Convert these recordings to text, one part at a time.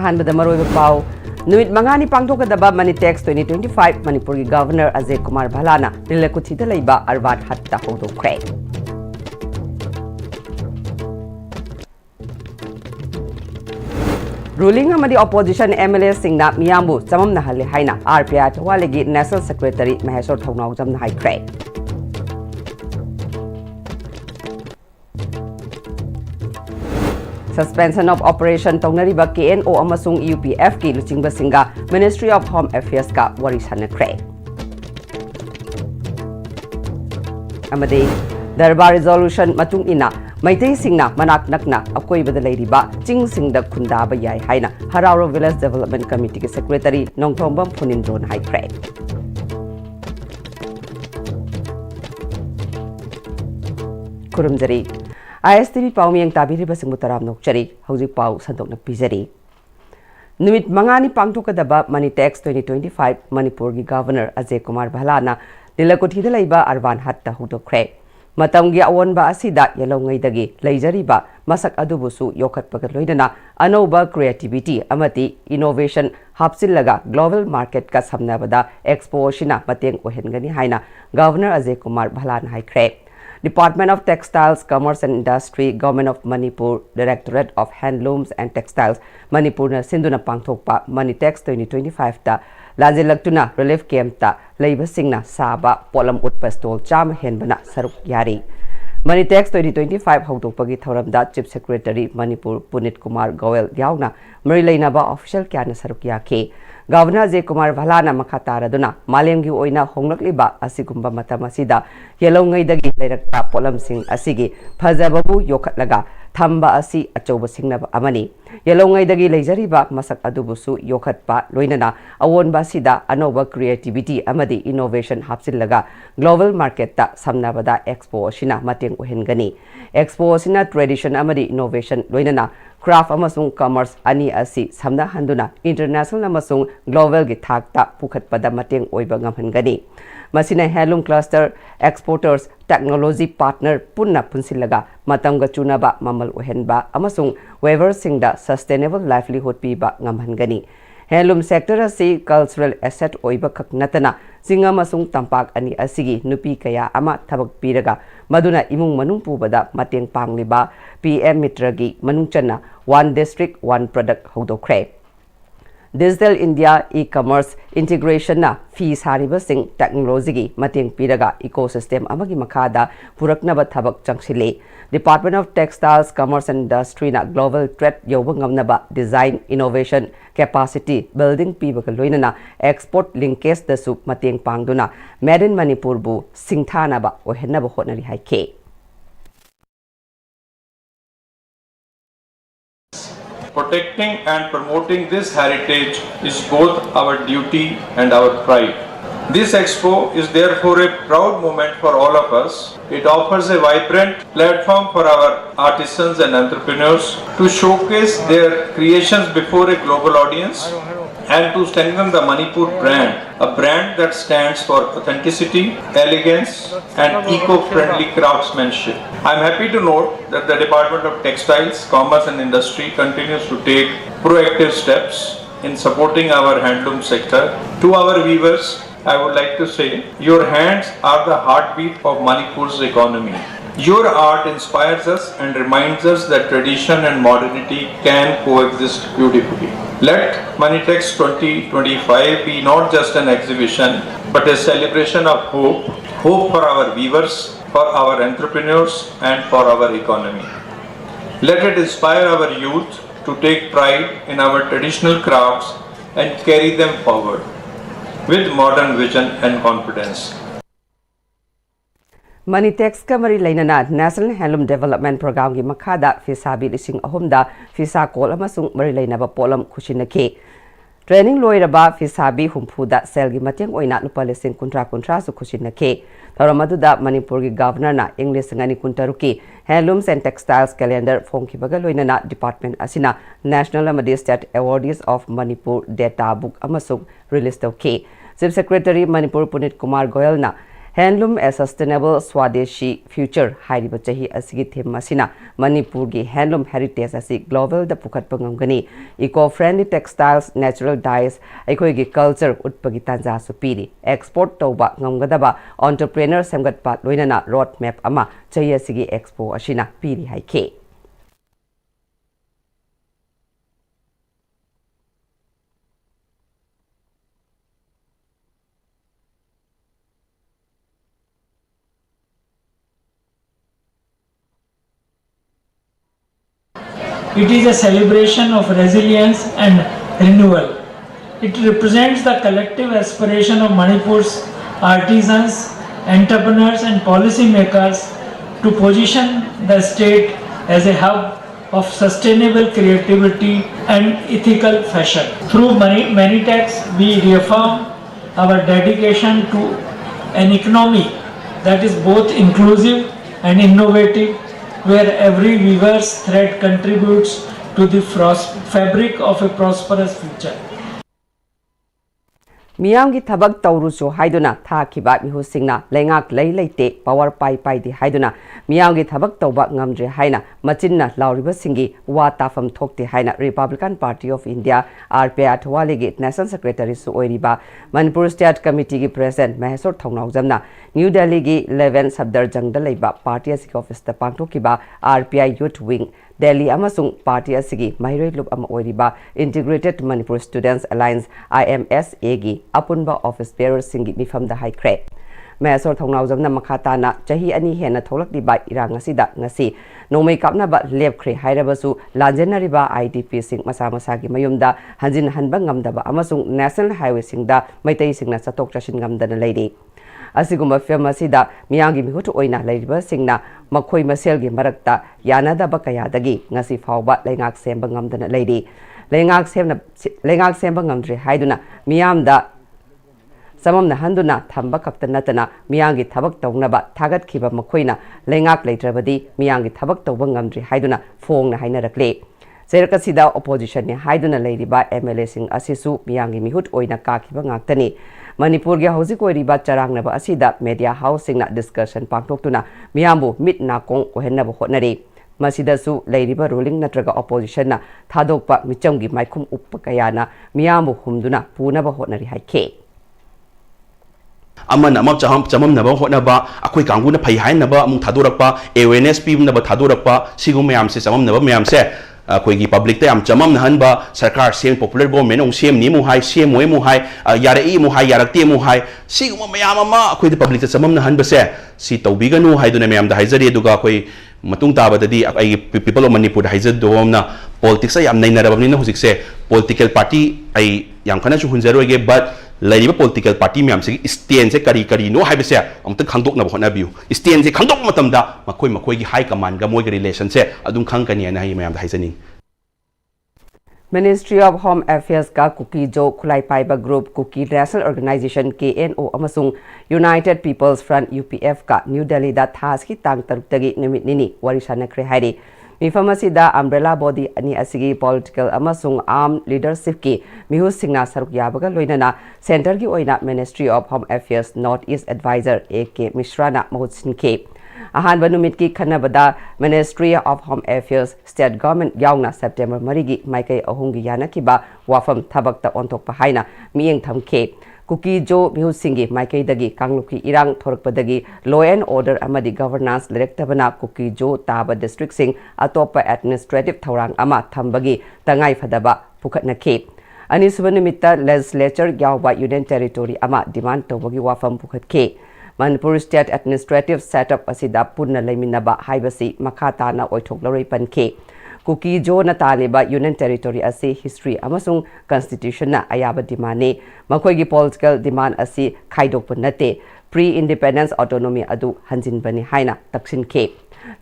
अहानबदा मरोइबा पाउ नुमित मंगानी पांगथोकदबा मनीटेक्स 2025 मणिपुर की गवर्नर अजय कुमार भलाना निलकुथिदा लैबा अरबान हत्ता होदोखरे रूलिंग अमदी ऑपोजिशन एमएलए सिंगना मियामबु चममना हल्ले हाइना आरपीआई थवालेगी नेशनल सेक्रेटरी महेश्वर थौनावजमना हाइख्रे Suspension of operation तौनरिबा KNO अमसुंग UPF की लुचिंगबा सिंगा Ministry of Home Affairs का वरी सानख्रे अमदे दरबार रिजोल्यूशन मतुंग इना मैतै सिंगना मनाक नकना अकोइबदा लैरिबा चिंग सिंगदा खुंदाबा याय हाइना हरारो विलेज डेवलपमेंट कमिटी के सेक्रेटरी नोंगथोंबम फुनिंद्रोन हाइख्रे खुरुमजरी ISTV पाउमियंग ताबिरिबा सिंगु तराम नोकचरी हौजिक पाउ संदोकना पिजरी नुमित मंगानी पांगथोकदबा मनीटेक्स 2025 मणिपुर की गवर्नर अजय कुमार भलाना निलकुथिदा लैबा अरबान हत्ता हुदोखरे मतंगी अवोनबा असिदा यलौंगैदगी लैजरिबा मसक अदुबुसु योखतपगा लोइदना अनौबा क्रिएटिविटी अमति इनोवेशन हापसिलगा ग्लोबल मार्केट का समनबदा एक्सपोशिना मतेंग ओहेनगनी हाइना गवर्नर अजय कुमार भलाना हाइख्रे Department of Textiles, Commerce and Industry, Government of Manipur, Directorate of Handlooms and Textiles, Manipur na sinduna pangthokpa Manitex 2025 ta lajilaktuna relief camp ta leiba singna saba polam utpa stall cham henbana saruk yari. Manitex 2025 hautokpagi thoramda Chief Secretary Manipur Punit Kumar Goel yauna marilainaba official kyana saruk yake. Governor Ajay Kumar Bhalana makataraduna malemgi oina honglakliba asigumba matamasida yelongaidagi lairakta polamsing asigi phajababu yokhatlaga thamba asi achouba singnaba amani yelongaidagi leijariba masak adubusu yokhatpa loinana awonba sida anoba creativity amadi innovation hapsillaga global market ta samnabada expo sina mateng ohengani expo sina tradition amadi innovation loinana craft amasung commerce ani asi samna handuna international amasung global gi thakta pukhatpada mateng oiba ngamhangani masina handloom cluster exporters technology partner punna punsilaga matamga chunaba mamal ohenba amasung weaver singda sustainable livelihood piba ngamhangani handloom sector asi cultural asset oiba khaknatana singa masung tampak ani asigi nupi kaya ama thabak piraga maduna imung manung pubada mateng pangliba Pm-Istv manungchana one district one product hodokre Digital India e-commerce integration na fees hariba sing technology gi mateng piraga ecosystem amagi makhada puraknaba thabak changsile Department of Textiles Commerce and Industry na global threat yoba ngamnaba design innovation capacity building pibaga loinana export linkage da su mateng pangduna made in Manipur bu singthanaba ohenaba hotnari haike Protecting and promoting this heritage is both our duty and our pride. This expo is therefore a proud moment for all of us. It offers a vibrant platform for our artisans and entrepreneurs to showcase their creations before a global audience and to strengthen the Manipur brand, a brand that stands for authenticity, elegance and eco-friendly craftsmanship. I am happy to note that the Department of Textiles, Commerce and Industry continues to take proactive steps in supporting our handloom sector. To our weavers, I would like to say, your hands are the heartbeat of Manipur's economy. Your art inspires us and reminds us that tradition and modernity can coexist beautifully. Let Manitex 2025 be not just an exhibition, but a celebration of hope, hope for our weavers, for our entrepreneurs and for our economy. Let it inspire our youth to take pride in our traditional crafts and carry them forward with modern vision and confidence. Manitex ka mari lainana National Handloom Development Program gi makhada fisabi lising ahumda fisa kol amasung mari lainaba polam khusinake training loiraba fisabi humpuda sel gi mateng oina lupa lising kuntra su khusinake tharamaduda Manipur gi governor na English ngani kuntaruki handlooms and textiles calendar phongki baga loinana department asina National amadi State Awardees of Manipur data book amasung release tawke Chief Secretary Manipur Punit Kumar Goel na Handloom as Sustainable Swadeshi Future Hariba Chahi Asigi Theme Masina Manipur gi handloom heritage asi global da pukhat pangangani eco-friendly textiles natural dyes aikoi gi culture utpagi tanja supiri export toba ngamgadaba entrepreneur semgatpa loinana road map ama chahi asigi expo asina piri haike. It is a celebration of resilience and renewal. It represents the collective aspiration of Manipur's artisans, entrepreneurs and policymakers to position the state as a hub of sustainable creativity and ethical fashion. Through many texts, we reaffirm our dedication to an economy that is both inclusive and innovative, where every weaver's thread contributes to the fabric of a prosperous future. Miyamgi thabak taurusu haiduna thakiba mihusingna lengak leite power pai di haiduna miyamgi thabak tauba ngamdre haina machinna lauriba singi wa tafam thokti haina Republican Party of India RPI Athwaligi National Secretary su oiriba Manipur State Committee gi President Maheswar Thongnawjamna New Delhi gi 11 Sabdarjang da leiba party asigi office ta pangthokiba RPI Youth Wing Delhi amasung party asigi mahiroi lup ama oiriba Integrated Manipur Students Alliance IMSA gi apunba office bearer singi mifam da haikre Maheswar Thongnawjamna makhatana chahi ani hena tholakliba irang asida ngasi nomai kapna ba lepkhre hairabasu lanjenariba IDP sing masa gi mayumda hanjin hanba ngamdaba amasung national highway singda maitai singna chatok chashin ngamdana leiri asigumba film asida miyangi mihutu oina leiriba singna makhoi maselgi marakta yanadaba kayadagi ngasi fawba lengak semba ngamdana leiri lengak semba ngamdre haiduna miyamda samamna handuna thamba kapta natana miyangi thabak tawnaba thagat khiba makhoina lengak leitrabadi miyangi thabak tawba ngamdri haiduna phongna hainarakle serakasida opposition ni haiduna leiriba MLA sing asisu miyangi mihut oina ka khiba ngaktani Manipur gi hausi ko riba charangnaba asida media housing na discussion pangtoktuna miyambu mit na kong ohenna hotnari Masidasu leiriba ruling natraga opposition na thadokpa michamgi maikhum uppakayana miyambu humduna punaba hotnari haike amana amap chamam naba hotnaba akoi kanguna phai hainaba amung thadorakpa awareness pibnaba thadorakpa sigum mayam se chamam naba mayam se akoi gi public ta am chamam nahanba sarkar sem popular government ong sem ni mu hai sem moi mu hai yara i mu hai yarakte mu hai sigum mayam ama akoi the public ta chamam nahanba se si tawbiganu haiduna mayam da haijari duga akoi matung tabadadi ai people of Manipur haijad domna politics ay am nainarabni na husik se political party ai yam khana chu hunjaroge but lariba political party myam se stand se kari no haibse amta khangdok na bhona biu stand se khangdok matamda makoi gi high command ga moi ga relation se adum khangkani na hi myam da haijani Ministry of Home Affairs ka Kuki Jo Khulai Paiba Group Kuki National Organization KNO amasung United People's Front UPF ka New Delhi da thaski tang tarutagi nimit nini warisana kre hairi Mifamasida umbrella body ani asigi political amasung armed leadership ki mihu singna saruk yabaga loinana center gi oina Ministry of Home Affairs Northeast Advisor AK Mishrana Mohsin ke ahan banumit ki khanabada Ministry of Home Affairs State Government yauna September marigi maikai ahungi yana kiba wafam thabakta ontok pahaina mieng thamke Kuki Jo mihu singi maikai dagi kangluki irang thorakpadagi law and order amadi governance directabana Kuki Jo taba district sing atopa administrative thorang ama thambagi tangai phadaba pukhatna ke ani subanumita legislature yawba union territory ama demand tawagi wafam pukhat ke Manipur State Administrative Setup asida punna leiminaba haibasi makata na oithok lorei panke Kuki Jo na taliba Union Territory asi history amasung constitution na ayaba dimane makhoi gi political demand asi khaidok punate pre-independence autonomy adu hanjin bani haina taksin ke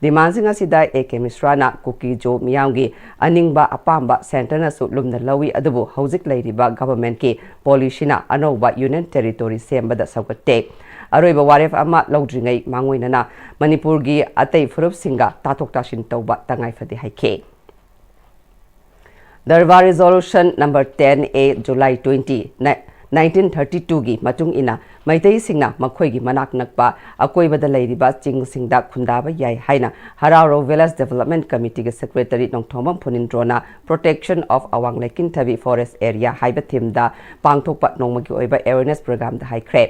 demand sing asida AK Misrana Kuki Jo miyangi aningba apamba center na su lumna lawi adubu hauzik leiriba government ke policy na anoba Union Territory sembada sawate Aroiba waref ama laudringai mangoinana Manipur gi atei furup singa tatok tashin tauba tangai fadi haike Darwa Resolution number 10A July 20 1932 gi matung ina Maitai singna makhoi gi manak nakpa akoibada leiriba ching singda khundaba yai haina Hararo Village Development Committee ge Secretary Nongthomam Phunindrona Protection of Awang Lekinthabi Forest Area haiba thimda pangthokpa nongmagi oiba awareness program da haikre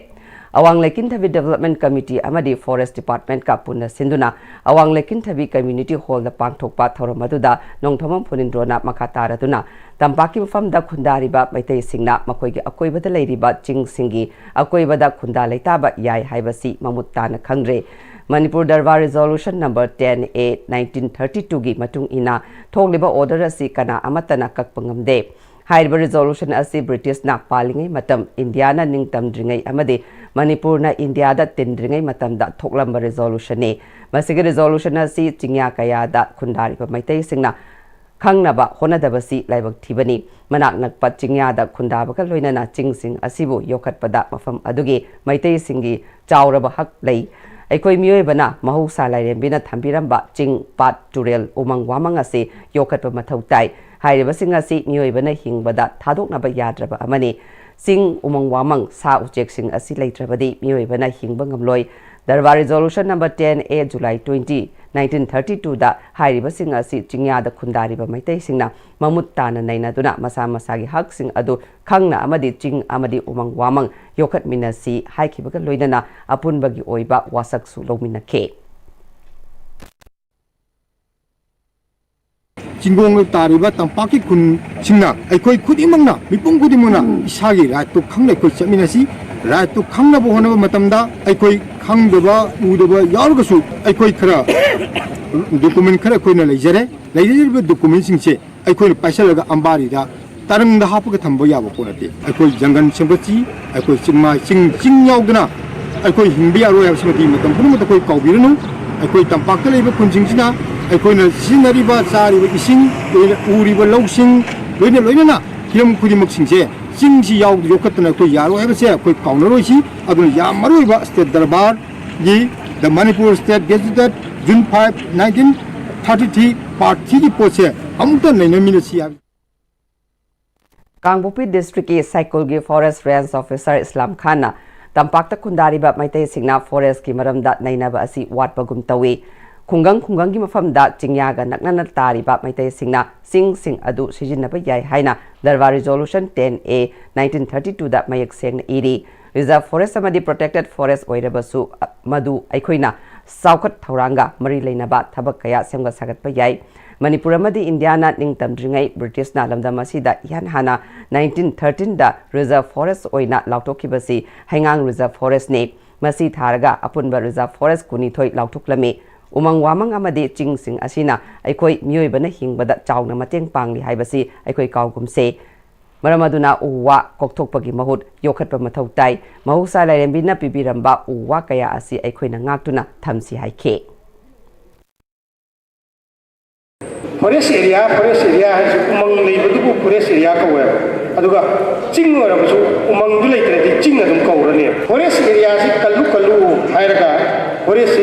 Awang Lekinthabi Development Committee amadi Forest Department ka punna sinduna Awang Lekinthabi Community Hall da pangthokpa thoromaduda Nongthomam Phunindrona makataraduna Tampaki mafamda khundariba Maitai singna makoigi akoibada leiriba ching singi akoibada khunda leitaba yai haibasi mamuttana khangre Manipur Darbar Resolution number 10A 1932 gi matung ina thogliba order asi kana amatana kakpangamde Haiba resolution asi British na palingai matam India na ningtam dringai amade Manipur na India da tindringai matam da thoklamba resolution ne masigi resolution asi chingya kaya da khundari pa Maitai singna Kangnaba honadabasi laibak thibani manak nakpa chingya da khundaba ka loinana chingsing asibu yokhatpada mafam adugi Maitai singi chauraba hak lei Aikoi miyoibana mahusa lairembina thambiramba ching pat turel umang wamang ase yokhatpa mathau tai hairiba sing asi miyoibana hingbada thadoknaba yadraba amani sing umang wamang sa uchek sing asi leitrabadi miyoibana hingba ngamloi Darbar Resolution number 10A July 20 1932 da hairiba sing asi chingya da khundariba Maitai singna mamuttana nainaduna masa masagi hak sing adu khangna amadi ching amadi umang wamang yokhat minasi haikibaga loinana apunbagi oiba wasaksu lowminake Jingong tariba tampaki kun singna aikoi khudimangna mipung khudimangna isagi right to khangle koi chaminasi right to khangna bo honaba matamda aikoi khangdaba udaba yargasu aikoi khara document khara koina leijare leijare document singse aikoi paisalaga ambari da tarang da hapuga thambo yabo ponate aikoi jangan sembachi aikoi chingma ching yaudna aikoi hingbi aro yasmati matam punumata koi kaubiranu aikoi tampakta leiba kunjingsina aikoi sinariba sariba ising uriba lausing loina hiram khudimak singse singsi yaud yokatna koi yaro habse koi kaunaroi adun yam maroiba state darbar gi the Manipur State Gazetted June 5 1933 part 3 pose amta nainamina si Kangbupi District ki Cycle gi Forest Range Officer Islam Khan na tampakta khundariba Maitai singna forest ki maramda nainaba asi watpagum tawi khungang gi mafamda chingyaga naknana tariba Maitai singna sing adu sijinaba yai haina Darbar Resolution 10A 1932 da mayak seng iri Reserve Forest amadi Protected Forest oirabasu madu aikoina saukhat thauranga mari leinaba thabak kaya semga sagatpa yai Manipur amadi India na ningtamdringai British na lamdam asida yan hana 1913 da Reserve Forest oina lautokibasi Hangang Reserve Forest ne masi tharaga apunba Reserve Forest kunithoi lautoklami umang wamang amadi chingsing asina aikoi miyoibana hingbada chauna mateng pangli haibasi aikoi kaugumse Maramaduna uwa kokthokpagi mahut yokhatpa mathau tai mahusa lairembina pibiramba uwa kaya asi aikhoina ngaktuna thamsi haike Forest area has umang leibadubu forest area kawe aduga ching orabasu umang du leitradi ching adum kawrani forest area si kallu hairaga forest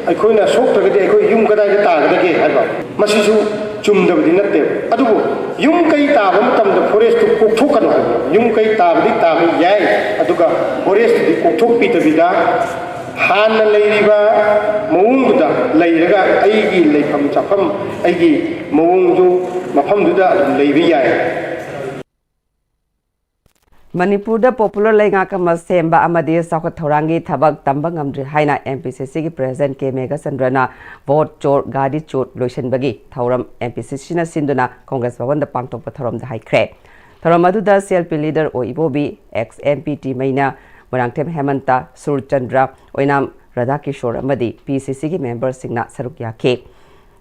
aikhoina soktagadi aikoi yum kadai da tagadage haiba masisu chumdabdi natte adubu yum kai taaba matamda forest kokthokano yum kai taabdi taaba yai aduga forest di kokthokpi tabida Hanna leiriba mawungduda leiraga aigi leifam chafam aigi mawungdu mafamduda leibi yai Manipur da popular lenga kama semba amadi sakhat thorangi thabak tamba ngamdri haina MPCC ki president ke mega sandrana vote chor gadi chor loisan bagi thauram MPCC na sinduna Congress bhavan da pangtok pa thoram da haikre thoram adu da CLP leader oibobi ex MPT maina Morangtem Hemanta Surchandra Oinam Radhakishore amadi PCC ki member singna saruk yakhe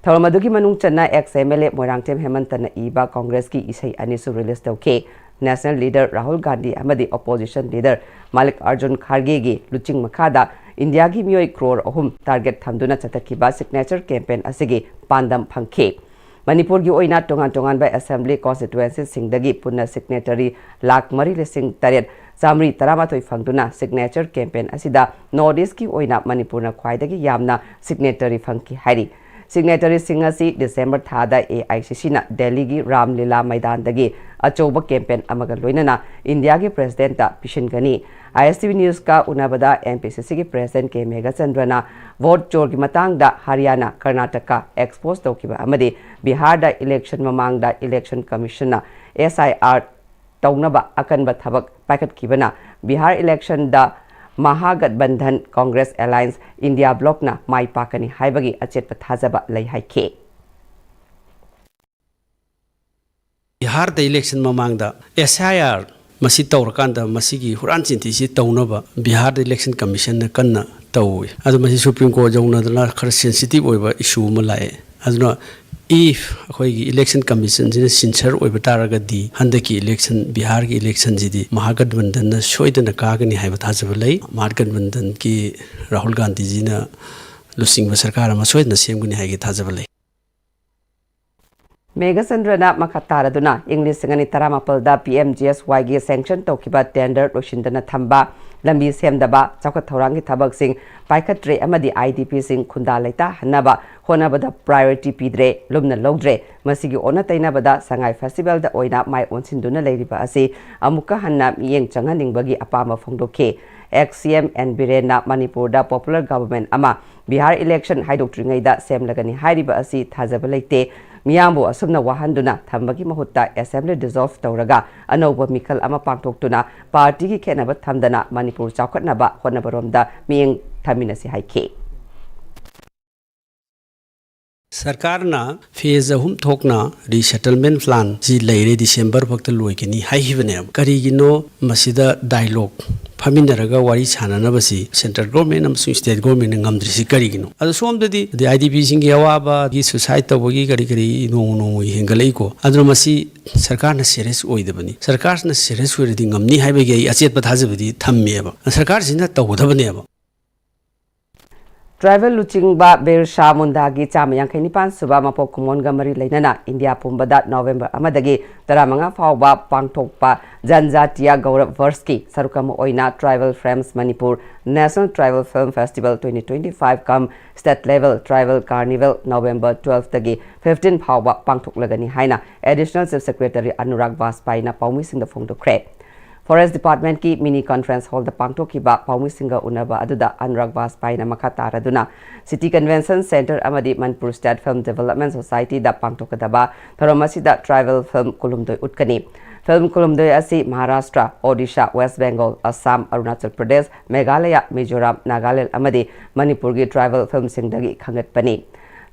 Thoramadu ki manung channa ex MLA Morangtem Hemanta na iba Congress ki isai anisu release tawke National leader Rahul Gandhi amadi opposition leader Malik Arjun Kharge gi luching makhada India ki miyoi crore ahum target thamduna chatakhiba signature campaign asigi pandam phangkhe Manipur gi oina tongan by assembly constituency singdagi punna signatory lakh mari lesing taret Samri Taramatoi Fangduna signature campaign asida Northeast ki oina Manipur na khwaidagi yamna signatory fangki hari signatory singasi December thada AICC na Delhi gi Ramlila Maidan dagi achoba campaign amaga loinana India gi president ta pishin gani ISTV news ka unabada MPCC gi president ke Mega Chandrana vote chor gi matang da Haryana Karnataka expose tokiba amadi Bihar da election mamang da election commission na SIR taunaba akanba thabak packet kibana Bihar election da Mahagathbandhan Congress Alliance India Bloc na mai pakani haibagi achet pathajaba lai haike Bihar the election mamangda SIR masi tawrakanda masigi huran chinti si tawnaba Bihar the election commission na kanna tawi adu masi Supreme Court jauna dana khar sensitive oiba issue ma lai aduna if akhoi election commission jina sincere oiba taraga di handaki election Bihar ki election jidi Mahagathbandhan na soidana kagani haiba thajaba lai Mahagathbandhan ki Rahul Gandhi ji na lusing ba sarkar ma soidana semguni haigi thajaba lai Mega Chandrana Makataraduna English Singani Taramapal da PMGSY gi sanction tokiba tender loshindana thamba lambi semdaba chakot thorangi thabak sing paikatre amadi IDP sing khunda laita hanaba honabada priority pidre lumna logdre masigi ona tainabada sangai festival da oina mai onsinduna leiriba ase amuka hanna miyeng changaningbagi apama phongdoke XCM and Birena Manipur da popular government ama Bihar election haidokringai da semlagani hairiba asi thajaba leite Miyambo asumna wahanduna thambagi mahutta assembly dissolve tawraga anoba mikal ama pangtoktuna party ki khenaba thamdana Manipur chawkhatnaba honabaromda miyeng thaminasi haike सरकार ना phase अहुम थोकना resettlement plan जी लेरे दिसंबर भक्त लोइकनी हाइबने करिगिनो मसिदा dialogue फामिनरगा वारी छाननबसी central government अमसुं state government ngamdrisi karigino adu somdadi the IDP singi awaba gi suicide tawagi kari kari no hengalai ko adu masi sarkar na serious oidabani sarkar na serious oidi ngamni haibagi achet pathajabadi thammeba sarkar sinna tawdabane ba Travel Luchingba Bersha Mundagi Chamayangkanipan Suba Mapok Kumonga Mari Lainana India Pumbada November Amadagi Taramanga Fauba Pangtokpa Janjatia Gaurav Versky Sarukama Oina Travel Frames Manipur National Travel Film Festival 2025 come state level travel carnival November 12 Tagi 15 Fauba Pangtok Lagani Haina Additional Chief Secretary Anurag Vaspai na Paumi Singh the Phone to Crep Forest Department ki mini conference hall da pangtoki ba Paumi Singa unaba aduda Anurag Vaspai na makataraduna City Convention Center amadi Manipur State Film Development Society da pangtokadaba tharomasi da travel film kulumdoi utkani Film kulumdoi asi Maharashtra, Odisha, West Bengal, Assam, Arunachal Pradesh, Meghalaya, Mizoram, Nagaland amadi Manipur gi travel film singdagi khangatpani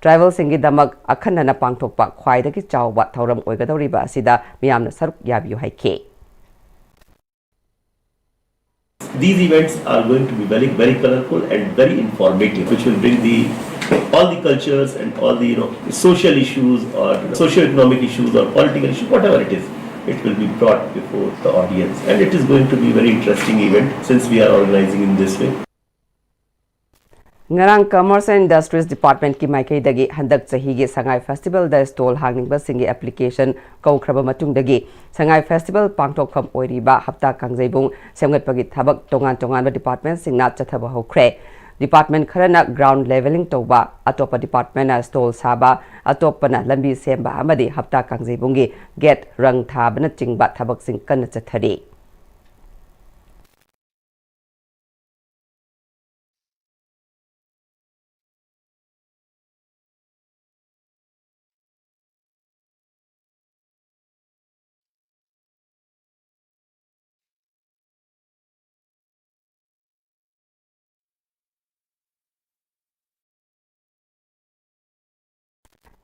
Travel singi damak akhanna pangtokpa khwaidagi chawba thoram oigadoriba asida miyamna saruk yabiyu haike These events are going to be very colorful and very informative, which will bring all the cultures and all the social issues or socio-economic issues or political issues, whatever it is. It will be brought before the audience, and it is going to be a very interesting event since we are organizing in this way. Ngarang Commerce and Industries Department ki maikai dagi handak chahi gi Sangai Festival da stall hangning singi application kaukraba matung dagi Sangai Festival pangtok pham oiriba hapta kangjaibung semgat pagi thabak tongan department singna chathaba hokre department kharana ground leveling toba atopa department na stall saba atopana lambi semba amadi hapta kangjaibung gi get rang thabana chingba thabak sing kan chathari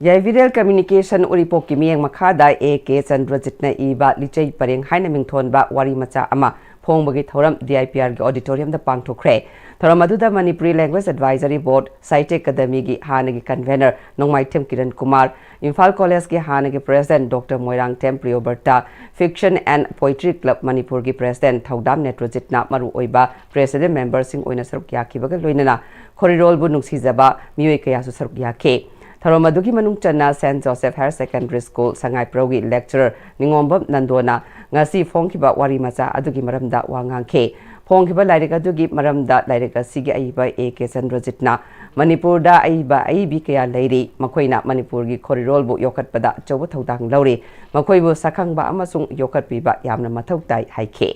Viral communication uripok ki miyeng makhada AK Chandrajitna iba lichai pareng haina mingthon ba wari macha ama phongbagi thoram DIPR gi auditorium da pangthokre thoram aduda Manipuri Language Advisory Board Site Academy gi hanagi convener Nongmai Them Kiran Kumar Imphal College gi hanagi president Dr Moirang Them Priyoberta Fiction and Poetry Club Manipur gi president Thaudam Netrojitna maru oiba president member sing oina saruk yakibaga loinana khorirol bu nungsijaba miyoi kaya su saruk yake Tharomadugi manung chana St. Joseph Higher Secondary School Sangai Progi lecturer Ningombam Nandona ngasi phongkiba wari macha adugi maramda wangangke ꯐꯣꯡꯈꯤꯕ ꯂꯥꯏꯔꯤꯛ ꯑꯗꯨꯒꯤ ꯃꯔꯝꯗ ꯂꯥꯏꯔꯤꯛ ꯑꯁꯤꯒꯤ ꯑꯏꯕ A.K. Chandrajitꯅ ꯃꯅꯤꯄꯨꯔꯗ ꯑꯏꯕꯤ ꯀꯌꯥ ꯂꯩꯔꯤ ꯃꯈꯣꯏꯅ ꯃꯅꯤꯄꯨꯔꯒꯤ ꯈꯣꯔꯤꯔꯣꯜꯕꯨ ꯌꯣꯛꯈꯠꯄꯗ ꯑꯆꯧꯕ ꯊꯧꯗꯥꯡ ꯂꯧꯔꯤ ꯃꯈꯣꯏꯕꯨ ꯁꯛꯈꯪꯕ ꯑꯃꯁꯨꯡ ꯌꯣꯛꯈꯠꯄꯤꯕ ꯌꯥꯝꯅ ꯃꯊꯧ ꯇꯥꯏ ꯍꯥꯏꯈꯤ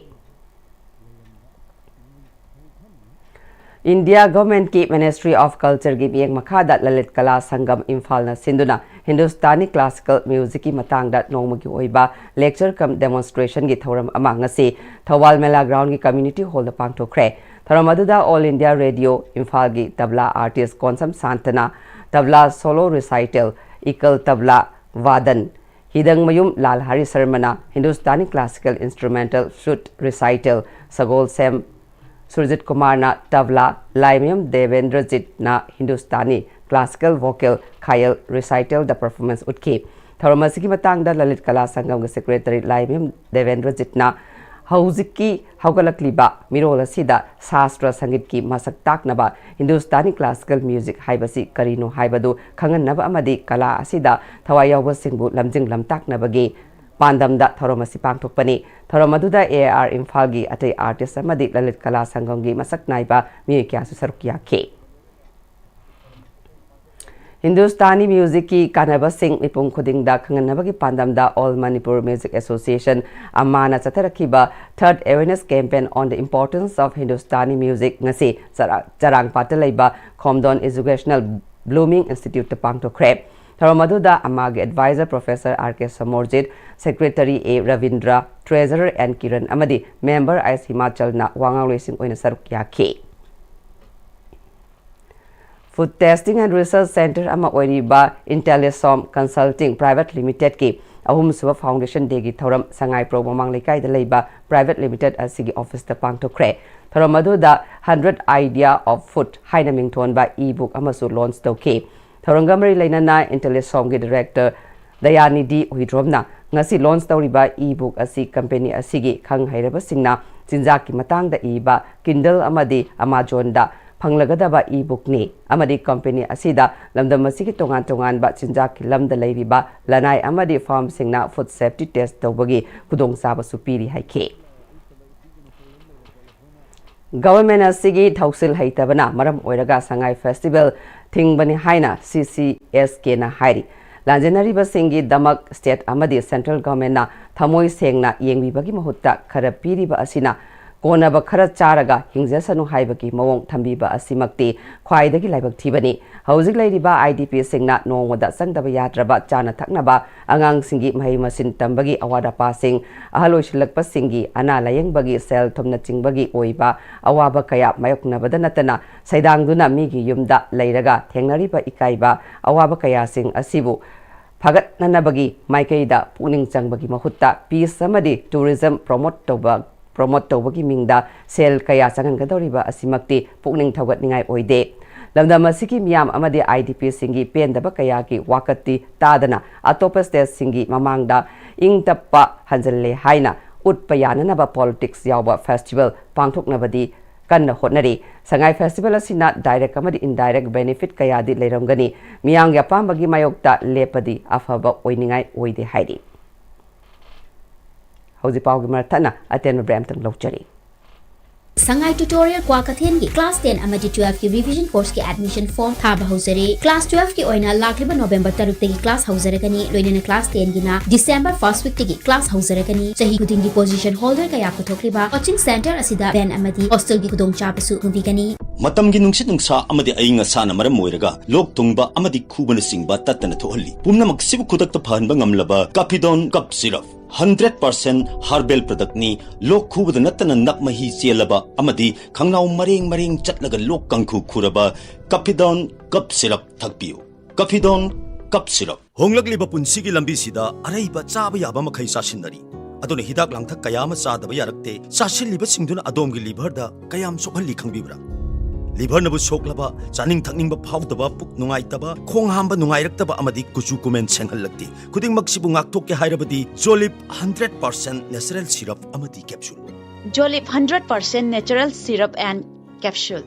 India Government की Ministry of Culture की मियेंग मखादा ललित कला संगम इम्फाल न सिंधुना हिंदुस्तानी क्लासिकल म्यूजिक की मतांगदा नोंगमगी ओइबा लेक्चर कम डेमोन्स्ट्रेशन की थौरम अमा ngasi थौवाल मेला ग्राउंड की कम्युनिटी हॉल द पांगथोखरे थौरम अदुदा ऑल इंडिया रेडियो इम्फाल की तबला आर्टिस्ट कोनसम सांतना तबला सोलो रिसाइटल इकल तबला वादन हिदंग मयुम लाल हरि शर्मना Hindustani classical instrumental flute recital सगोल सेम Surjit Kumar na tabla, Laimyam Devendrajit na Hindustani classical vocal khayal recital the performance utki. Tharamasi ki matang da Lalit Kala Sangam ke secretary Laimyam Devendrajit na hauziki haugalakliba mirola sida sastra sangit ki masak taknaba Hindustani classical music haibasi karino haibadu khangan naba amadi kala asida thawayawba singbu lamjing lamtaknabagi Pandamda Tharamasi Pangthokpani Tharamaduda AR Imphal gi atay artist amadi Lalit Kala Sangam gi masak naiba mi kya su sarukya ke Hindustani music ki kanaba sing mipung khuding da khanganaba gi pandamda All Manipur Music Association amana chatarakiba third awareness campaign on the importance of Hindustani music ngasi charang patalaiba Khomdon Educational Blooming Institute ta pangthokre Tharamaduda Amagi Advisor Professor R.K. Samorjit, Secretary A. Ravindra, Treasurer N. Kiran Amadi, Member as Himachal na Wangang Racing Oina Sarukya K. Food Testing and Research Center Ama Oiriba Intellisom Consulting Private Limited Ki Ahum Suba Foundation Degi Thoram Sangai Pro Mamang Likai de Leiba Private Limited Asigi Office the Pangtokre. Tharamadu 100 Idea of Food Hainaming Ton by e-book Amasu launch Toke. Tharangamari Lainana Intellisom ki Director Dayanidhi Huidromna ngasi launch tawriba e-book asi company asigi khang hairaba singna chinjak ki matang da iba Kindle amadi Amazon da phanglagadaba e-book ni amadi company asida lamdam asigi tongan ba chinjak ki lamda leiriba lanai amadi farm singna food safety test tawbagi kudong saba supiri haike Government asigi thausil haitabana maram oiraga Sangai Festival Thingbani haina CCSK na hairi Lanjanari basingi damak state amadi central government na thamoi sengna yengbibagi mahutta khara piriba asina kona ba khara charaga hingjasanu haibagi mawong thambiba asimakti khwaidagi laibak thibani hojik lairiba IDP singna nongwada sangdaba yatraba chana thaknaba angang singi mahai masin tambagi awada pasing ahaloisilakpa singi ana layengbagi sel thomna chingbagi oiba awaba kaya mayoknabada natana saidangduna migi yumda leiraga thengnariba ikaiba awaba kaya sing asibu Pagat nanabagi maikaida puning changbagi mahutta peace samadi tourism promote tawbagi mingda sel kaya changan gadoriba asimakti puning thawgat ningai oide lamdam asiki miyam amadi IDP singi pendaba kaya ki wakati tadana atopa state singi mamangda ingtappa hanjalle haina utpayananaba politics yawba festival pangthoknabadi Kanna hotnari Sangai Festival asina direct amadi indirect benefit kayadi leiramgani miyang yapambagi mayokta lepadi afaba oiningai oide haidi Hauji pawgi marathana aten Brampton Lokchari Sangai tutorial Kwakathen ki class 10 amadi 12 ki revision course ki admission form thaba hausare class 12 ki oina lakliba November 3 tagi class hausare kani loinena class 10 gina December 1st week tagi class hausare kani sahi kuding ki position holder kaya puthokliba coaching center asida ben amadi hostel ki kudong chapasu ngubigani Matamgi nungsit nungsa amadi ayinga sana maram moiraga lok tungba amadi khubana singba tatana thohalli pumna maksibu kudakta phanba ngamlaba Capidon cup syrup 100% herbal product ni lok khubada natana nakmahi chelaba amadi khangnau maring chatlaga lok kangkhu khuraba Capidon cup syrup thakpiu Capidon cup syrup honglakliba punsigi lambi sida araiba chaba yaba makhai sasinari aduna hidak langthak kayama chadaba yarakte sasilliba singduna adomgi liver da kayam sokhalli khangbibra liver nabu soklaba chaning thakningba phawdaba puk nungaitaba khong hamba nungairakta amadi kuchu kumen senghallakti kuding maksibu ngakthok ke hairabadi Jolip 100% natural syrup amadi capsule Jolip 100% natural syrup and capsule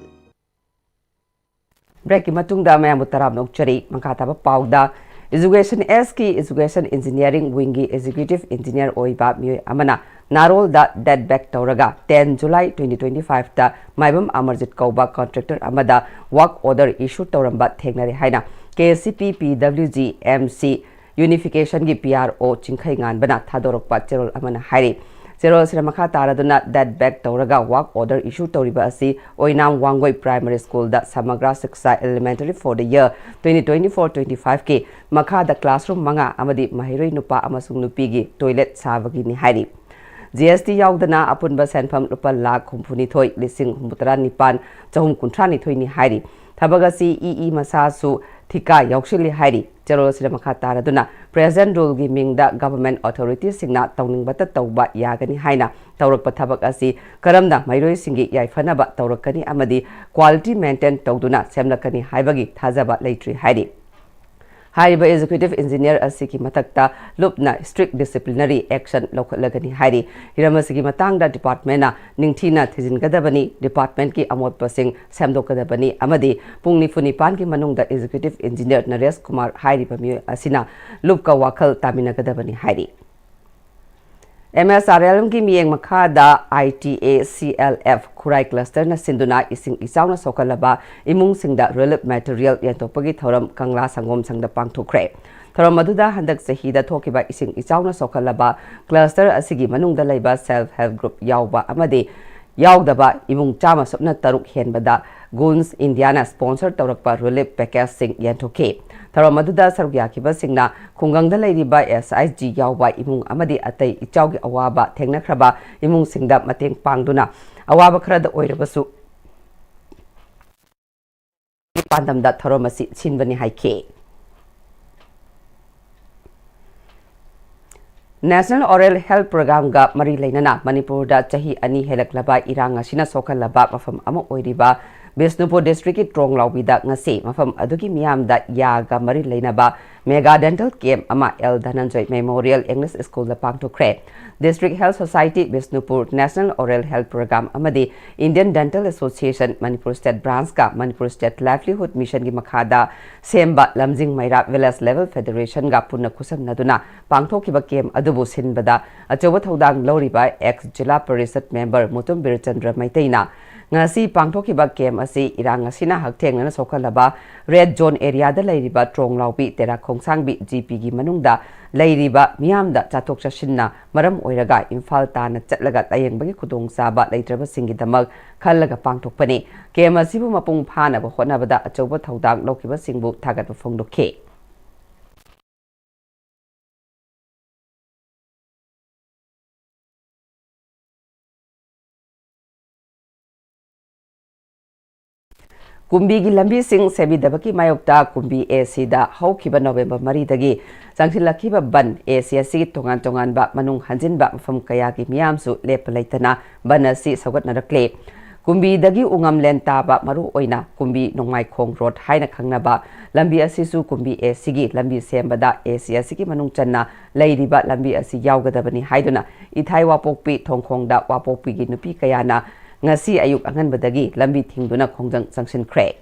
Break matungda mayam utarab nokchari mangkataba pauda Education S ki Education Engineering Wing gi Executive Engineer oiba mioi amana narol da dead back tauraga 10 July 2025 da maibam Amarjit kauba contractor amada work order issue tauramba thengnari haina KCP PWG MC Unification gi PRO chingkhai ngan bana thadorokpa cherol amana hairi Zero Siramaka Taraduna that back Tauraga work order issue Toriba Asi Oinam Wangoi Primary School that Samagra Siksa Elementary for the year 2024-25 K Maka the classroom Manga Amadi Mahiri Nupa Amasung Nupigi Toilet Savagi ni Hari GST Yaudana Apunba Sanfam Lupa La Kumpuni Toy Lising Mutara Nipan Jahum Kuntrani Toy ni Hari Tabagasi EE Masasu Tika Yokshili Hari Zero Siramaka Taraduna Present rule giving the government authorities singna tauning bata tauba yagani haina taurak pathabak asi karamda mairoi singi yaifanaba taurakani amadi quality maintain tauduna semlakani haibagi thajaba leitri hairi Hariba Executive Engineer Asiki Matakta Lupna strict disciplinary action Lokalagani Hari Hiramasiki Matangda Department na Ningtina Tizin Gadabani Department ki Amot Pasing Samdo Kadabani Amadi Pungni Funipan ki Manungda Executive Engineer Naresh Kumar Hari Pami Asina Lupka Wakal Tamina Gadabani Hari MSRLM ki miyeng makada ITA CLF Kurai cluster na sinduna ising isaw na sokalaba imung singda relief material yantopagi thoram kangla sangom sangda pangthokre thoram maduda handak sahida thokiba ising isaw na sokalaba cluster asigi manungda laiba self help group yawba amade yawdaba imung chama sopna taruk henbada Guns Indiana sponsor taurakpa relief package sing yantoke thoram maduda sarugya kiba singna khungangda lairiba SIG yawba imung amadi atai ichawgi awaba thengnakraba imung singda mateng pangduna awaba khrada oirabasu pandamda tharomasi chinbani haike National Oral Health Program ga mari lainana Manipur da chahi ani helaklaba iranga sina sokalaba mafam ama oiriba Bisnupur District ki Tronglawbida ngasi mafam adugi miyamda yaga mari lainaba Mega Dental Camp ama L Dhananjay Memorial English School da pangthokre District Health Society Bisnupur National Oral Health Program amadi Indian Dental Association Manipur State Branch ka Manipur State Livelihood Mission gi makhada semba Lamjing Maira Village Level Federation ga punna kusam naduna pangthokiba camp adubu sinbada achoba thodang loriba ex Jila Parishad member Mutum Birchandra Maiteina ngasi pangthokiba camp asi irang asina hakthengna sokalaba red zone area da lairiba Tronglawbi tera khongsangbi GP gi manungda lairiba miyamda chatok chashinna maram oiraga Imphal tana chatlaga tayengbagi khudong saba leitraba singi damak khallaga pangthokpani camp asibu mapung phana ba honabada achoba thodang lokiba singbu thagat phongdokhe Kumbi gi lambi sing sebi dabaki mayokta kumbi AC da haukiba November maridagi sangsilakiba ban AC asi tongan ba manung hanjin ba mafam kaya gi miyamsu lepalaitana banasi sagat narakle kumbi dagi ungam lenta ba maru oina kumbi nongmai khong road haina khangnaba lambi asi su kumbi AC gi lambi sembada AC asi gi manung channa leiriba lambi asi yawgadabani haiduna ithai wapokpi thongkhongda wapokpi gi nupi kayana ngasi ayuk angan badagi lambi thingduna khongjang sangshin khre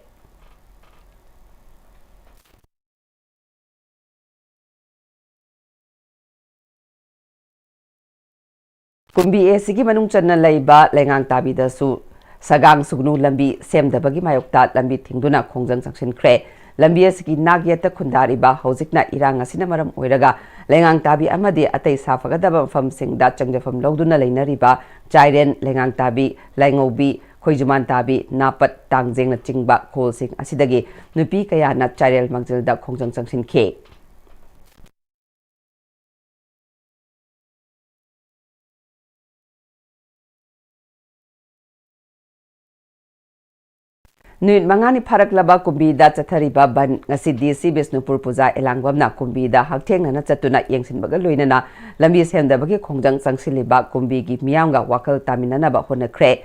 kumbi esigi manung channa leiba lengang tabi da su sagang sugnu lambi semdabagi mayokta lambi thingduna khongjang sangshin khre lambi esigi nagyata khundariba hojikna irang asina maram oiraga lengang tabi amadi atai safagadaba mafam singda changjafam loduna leinariba Jairen lengang tabi laingobi Khoijuman tabi napat tangjeng na chingba khol sing asidagi nupi kaya na Chairel Mangjilda khongjang sangshin khe Nuit mangani pharaklaba kumbida chathariba ban ngasi DC Bisnupur Puja elangwamna kumbida hakthengna na chatuna yengsinbaga loinana lambi semdabagi khongjang sangsiliba kumbigi miyamga wakal taminana ba honakre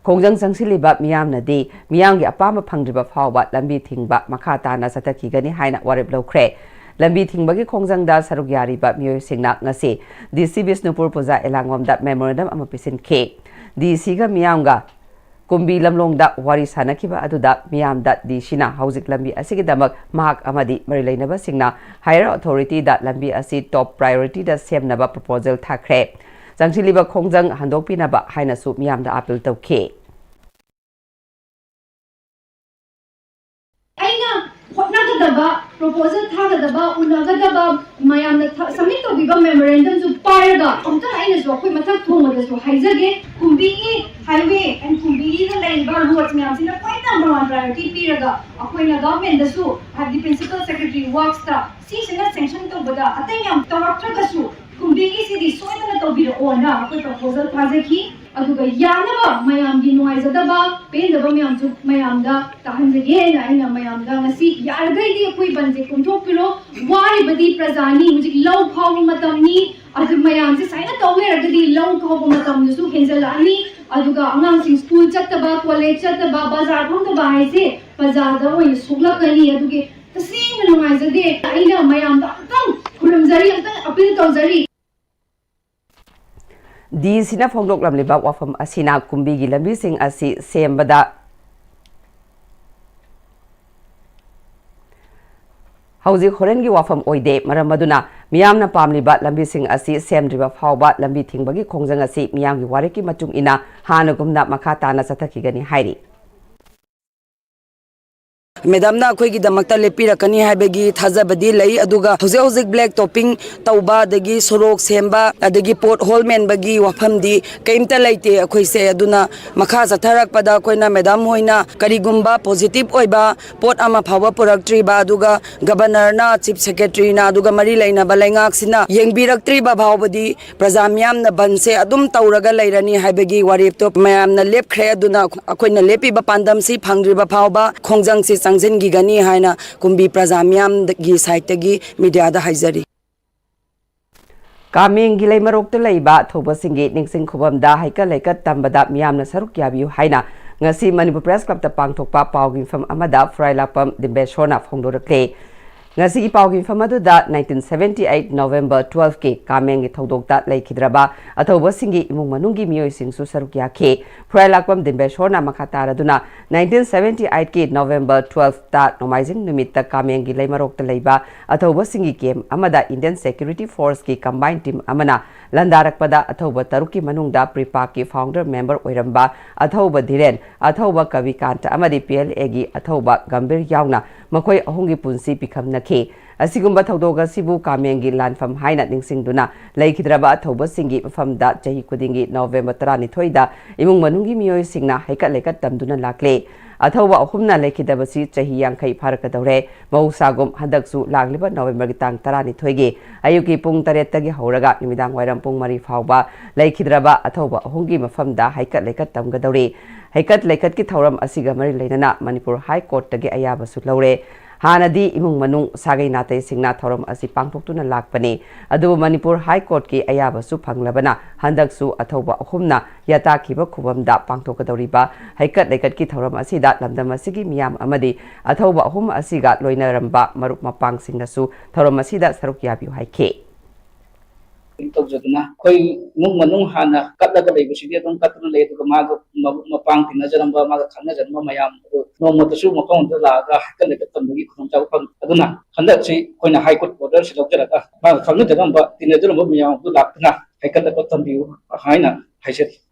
khongjang sangsiliba miyamna di miyamgi apama phangdriba phawba lambi thingba makhata na satakigani haina warib lokre lambi thingbagi khongjangda sarugyariba miyoy singna ngasi DC Bisnupur Puja elangwamda memorandum ama pisin ke DC ga miyamga kumbi lamlongda wari sanakiba aduda miyamda di sina hauzik lambi asigidamak mahak amadi marilainaba singna higher authority da lambi asi top priority da semnaba proposal thakre jangchiliba khongjang handokpinaba hainasu miyamda appeal tawkhe proposal thagadaba unagadaba mayamna submit tobiba memorandum su paraga amta aina su akoi mathak thongada su haizage kumbi highway and kumbi the laiba roads myam sina quite number one priority piraga akoi na government da su have the principal secretary works ta si sina sanction tobada atai myam tawatraga su kumbi si di soidana tobira ona akoi proposal thajaki aduga yanaba mayam gi noizadaba pendaba myam su mayamda tahanjage na aina mayamda ngasi yargai di akoi banje kumthokpiro wari badi prajani mujik law khaw matamni adu mayam se saina tawle ragadi law khaw matam su henjalani aduga angang sing school chattaba college chattaba bazar thongda haise bazada oi suglakani aduge tasing nuaizade aina mayamda tang kuramjari tang appeal tawjari di sina phongdok lamliba wafam asina kumbi gi lambi sing asi sembada hauji horen gi wafam oide maram maduna miyamna pamliba lambi sing asi semdriba phawba lambi thingbagi khongjang asi miyam gi wareki machung ina hanagumna makha tana sathakigani hairi Madam na akhoi gi damakta lepirakani haibegi thajabadi lei aduga hojek black topping tauba dagi sorok semba adagi pot hole men bagi wafam di kaimta leite akhoi se aduna makha satharak pada koina madam hoina karigumba positive oiba pot ama phawa product ba aduga governor na chief secretary na aduga mari leina balengak sina yengbirak ba bhawbadi prajamyam na banse adum tauraga leirani haibegi warip to mayam na lep khre aduna akoina lepi ba pandam si phangriba phawba khongjang si Sangzen gigani haina kumbi prajamyam gi site gi media da haizari Kaming gilay marok to laiba thoba singi ningsing khubam da haika laika tambada miyam na saruk yabiu haina ngasi Manipur Press Club ta pangthokpa pawgin fam amada frailapam dimbeshona phongdorakle ngasi pawgin fam adu da 1978 November 12 ke kameng gi thodokta laikhidraba athoba singi imung manungi miyoi singsu saruk yakhe frailapam dimbeshona makhatara duna 1978 ke November 12 ta nomaizing numit ta kameng gi laimarok ta laiba athoba singi kem amada Indian Security Force ki combined team amana landarakpada athoba taruki manungda pripa ki founder member oiramba athoba dhiren athoba kavikanta amadi PLA gi athoba gambir yauna makoi ahungi punsi pikhamnakhe asigumba thodoga sibu kamengi lanfam haina ningsingduna laikhidraba athoba singi famda jahi kudingi November 12 da imung manungi miyoi singna haika lekat tamduna lakle athoba ahumna laikhidabasi jahi yankai pharakadore mausagum handaksu lagliba November gi tang 12 ge ayuki pung 8 tagi horaga nimidang wairam pung 3 fawba laikhidraba athoba ahungi mafamda haika lekat tamgadore haikat laikat ki thoram asiga mari leinana Manipur High Court tagi ayabasu laure Hanadi imung manung sagai natai singna thoram asi pangpoktuna lakpane adu Manipur High Court ki ayabasu phanglabana handaksu athoba ahumna yata khiba khubamda pangthokadoriba haikat laikat ki thoram asida lamdam asigi miyam amadi athoba ahum asiga loinaramba marup mapang singnasu thoram asida saruk yabiu haike tawjaduna khoi mung manung hana katlaga leibusidi adum katna le du ma do mapang tinajaramba ma khangna janma mayam no motasu mapang da laga hakale ka tamgi khum chaw pang aduna khanda chi khoina high court order si lokjara ka ma khangna janamba tinajaramba mayam du lakna hakale ka tambi haina haisati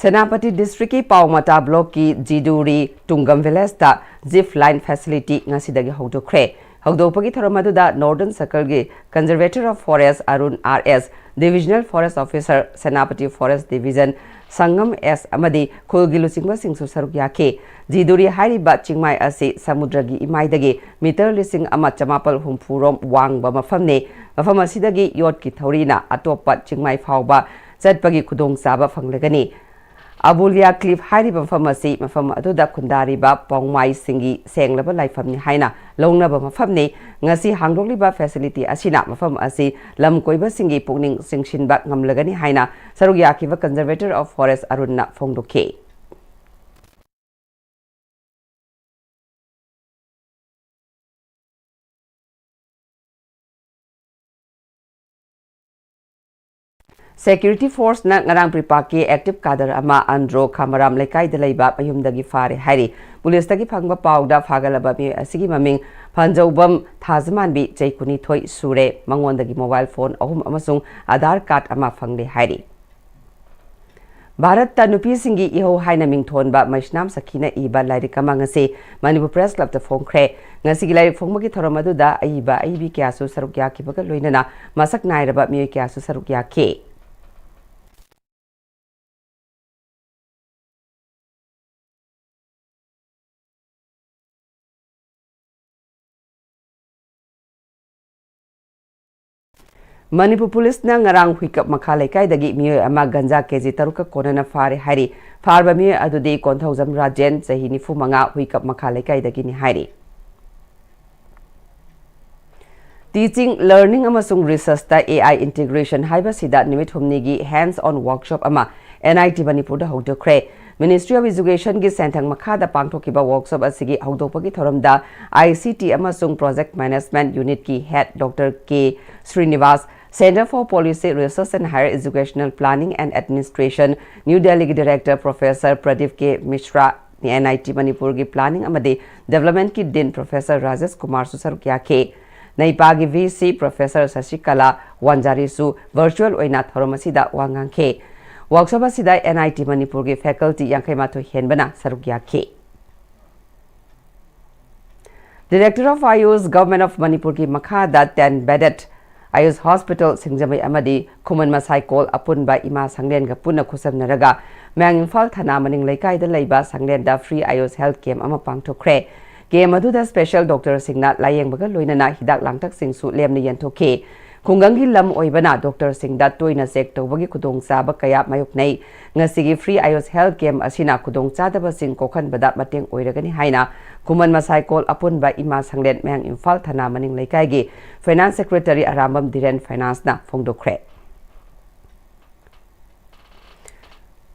Senapati District ki Paumata Block ki Jiduri Tungam Village ta zip line facility ngasidagi hawdokre hawdopagi tharamadda Northern Circle gi Conservator of Forest Arun RS Divisional Forest Officer Senapati Forest Division Sangam S amadi khulgilu singba singsu saruk yakhe Jiduri hairiba chingmai asi samudragi imaidagi meter lising ama chamapal humpurom wangba mafamne mafam asidagi yot ki thorina atopa chingmai phawba chatpagi khudong saba phanglagani Abulia Cliff Hairiba Pharmacy, Mafam Aduda Kundariba, Pongmai Singi, Sanglaba Lifeam Haina, Longnaba Mafamne, Ngasi Hangliba Facility Asina, Mafam Asi, Lam Koiba Singi, Pugning Singshinba, Namlagani Haina, Saruyakiva Conservator of Forest Aruna Fongdoke. Security Force na ngarang pripaki active kader ama Andro Kamaram lekai da leiba mayumdagi fare hairi police tagi phangba pawda phagalaba mi asigi maming Panjobam Thazmanbi Jaikuni Thoi Sure Mangondagi mobile phone ahum amasung Aadhar card ama phangde hairi Bharat Nupi Singi Iho Haina Mingthonba Maishnam Sakina Iba Lairik Amangase Manipur Press Club the Phongkre Ngasigi Lairik Phongmagi Thoramaduda Aiba Aibi Kyasu Sarukya Kibaga Loinana Masak Nairaba Mi Kyasu Sarukya Ke Manipur Police na ngarang huikap makhalai kai dagi miyo ama ganja keji taruka konana fare hari farba miyo adudi konthauzam rajen sahi nifu manga huikap makhalai kai dagi ni hari Teaching, Learning amasung research ta AI integration haiba sida nimit humnigi hands-on workshop ama NIT Manipur da hogdokre Ministry of Education gi senthang makhada pangthokiba workshop asigi hogdokpagi thoramda ICT amasung Project Management Unit ki head Dr. K. Srinivas Center for Policy Research and Higher Educational Planning and Administration, New Delhi Director Professor Pradeep K. Mishra, NIT Manipur ki Planning amade Development ki Din Professor Rajesh Kumar Susarukya K. Naipagi VC Professor Sashikala Wanjari Su Virtual Oina Thoromasida Wangang K. Workshop asida NIT Manipur ki Faculty Yankai Mato Henbana Sarukya K. Director of Ayush Government of Manipur ki Makhada 10-bedded Ayush Hospital Singjamai Amadi Kuman Masai Kol Apunba Ima Sanglen ga Puna Kusam Naraga Mang Imphal Thana Maning Laikai da Laiba Sanglen da Free Ayush Health Camp ama pangthokre Game Aduda Special Doctor Singna Layeng baga loinana hidak langtak singsu lemni yantoke Kungangi lam oibana Dr. Singh da toina sek tawbagi kudong saba kaya mayoknai ngasigi Free Ayush Health Camp asina kudong sadaba sing kokhan bada mateng oiragani haina Kuman Masai Kol Apunba Ima Sanglen Mang Imphal Thana Maning Laikai Finance Secretary Arambam Diren Finance na Phongdokre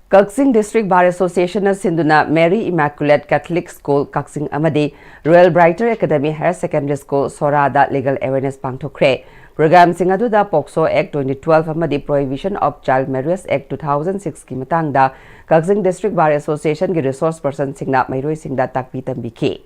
Kaksing District Bar Association na Sinduna Mary Immaculate Catholic School Kaksing Amadi Royal Brighter Academy Higher Secondary School Sorada Legal Awareness Pangtokre Program Singaduda POCSO Act 2012 Amadi Prohibition of Child Marriage Act 2006 ki matangda Kaksing District Bar Association ki resource person Singna Mairoi Singda takpi tambike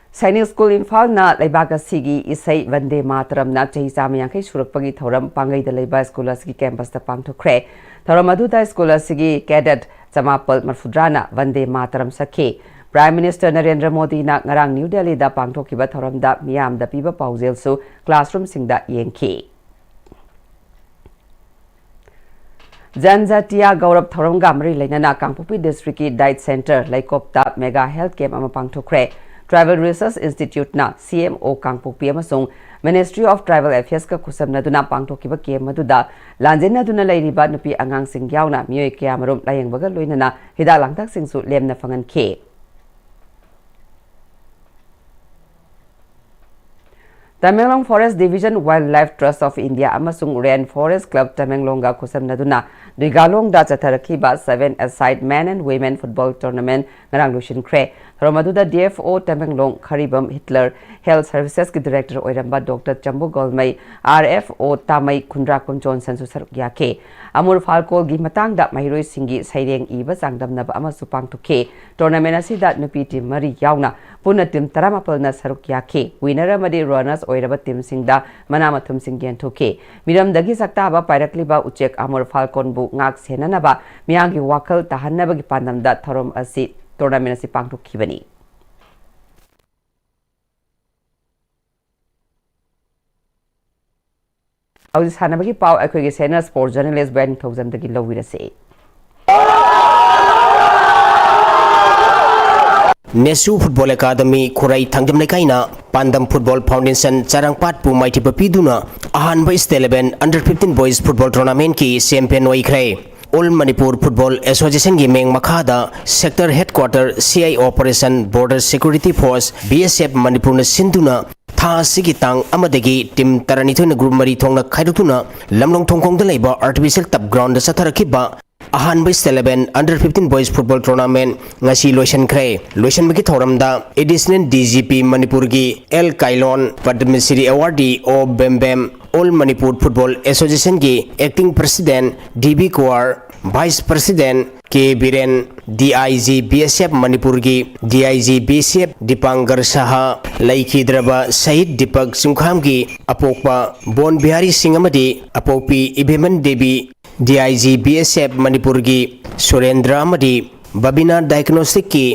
Sainik School Imphal na Laibaga Sigi Isai Vande Mataram na Chahi Samayangkai Surakpagi Thoram Pangai da Laiba School Sigi Campus da Pangtokre Thoram Aduda School Sigi Cadet Jamapal Marfudrana Vande Mataram Sakhe Prime Minister Narendra Modi na ngarang New Delhi da pangthokiba thoram da miyam da piba paujel su classroom singda yengki Janjatiya Gaurav Thoram Gamri Lainana Kangpopi District ki Diet Center Laikopta Mega Health Camp ama pangthokre Tribal Research Institute na CMO Kangpopi amasung Ministry of Tribal Affairs ka kusam duna pangthokiba camp maduda lanjen duna lairiba nupi angang sing yauna miyoi kyamarum layengbaga loinana hida langtak singsu lemna fangan ke Tamenglong Forest Division Wildlife Trust of India amasung Rain Forest Club Tamenglonga kusam naduna Digalong da Chatarakiba 7-a-side men and women football tournament ngarang lushin kre Ramaduda DFO Tamenglong Kharibam Hitler Health Services ki Director Oiramba Dr. Chambu Golmai RFO Tamai Kundra Kumchon Sansu Sarukyake Amur Falkol gi matang da Mahiroi Singi Saireng Iba Sangdam Naba amasu pangtuke tournament asida nupi team mari yauna puna team taramapal na Sarukyake winner amadi runners oiraba team singda manamathum singgen thoke miram dagi sakta ba pairakliba uchek Amur Falcon bu ngak senanaba miyangi wakal tahannaba gi pandamda thorom asi tournament asi pangtukhibani Audi sanabagi pau akhoi senior sports journalist Ben Thousand dagi lowirase Nesu Football Academy Kurai Thangdam Lekaina Pandam Football Foundation Charangpat Pu Mighty Papiduna Ahanba State 11 Under 15 Boys Football Tournament ki champion oikre All Manipur Football Association gi meng makhada Sector Headquarter CI Operation Border Security Force BSF Manipur na sinduna tha sigi tang amadagi team taranithoi na group mari thongna khaidukuna lamlong thongkong da leiba artificial tap ground da satharakiba अहानब state 11 under 15 boys football tournament ngasi loisankhre loisanbagi thoramda additional DGP Manipur gi L Kailon Padmasri awardee O Bembem All Manipur Football Association gi acting president DB Kwar Vice President K Biren DIG BSF Manipur gi DIG BSF Dipankar Saha Laikhidraba Sahid Deepak Sungkham gi apokpa Bon Bihari Singh amadi apokpi Ibheman Devi DIG BSF Manipur gi Surendra amadi Babina Diagnostic ki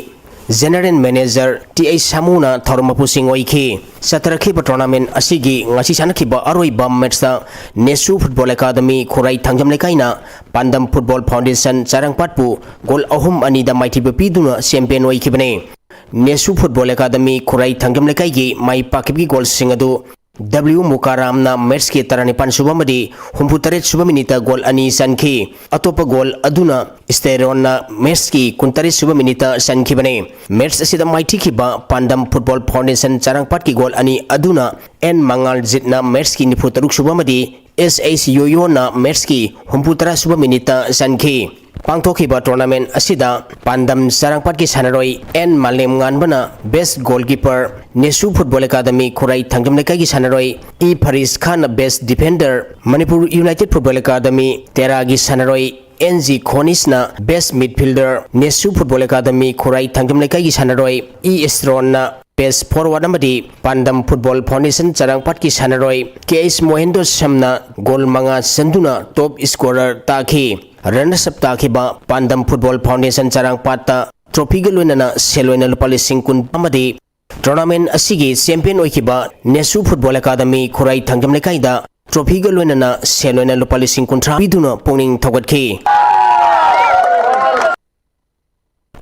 General Manager TA Samuna Thormapusing Oiki Sataraki tournament asigi ngasi sanakiba aroi bam match da Nesu Football Academy Khorai Thangjam Lekaina Pandam Football Foundation Charangpatpu gol ahum ani da maiti bepiduna champion oikibane Nesu Football Academy Khorai Thangjam Lekai gi mai pakibgi gol singadu W Mukaram na match ke taranipan subamadi humputaret subaminita gol ani sanki atopa gol aduna Steron na match ki kuntari subaminita sanki bane match asida maiti ki ba Pandam Football Foundation Charangpat ki gol ani aduna N Mangal jitna match ki niputaruk subamadi SAC Yoyo na match ki humputara subaminita sanki Pangthokiba tournament asida Pandam Sarangpat ki sanaroi N Malem Nganbana best goalkeeper Nesu Football Academy Khorai Thangjam Lekai ki sanaroi E Faris Khan best defender Manipur United Football Academy Tera gi sanaroi NG Khonis na best midfielder Nesu Football Academy Khorai Thangjam Lekai ki sanaroi E Estron na best forward amadi Pandam Football Foundation Charangpat ki sanaroi KS Mohendo Samna gol manga sanduna top scorer taki Rana Saptakiba Pandam Football Foundation Charangpat trophy galwena seloina lupali singkun amadi tournament asigi champion oikiba Nesu Football Academy Khorai Thangjam Lekai da trophy galwena seloina lupali singkun tra biduna pongning thogatki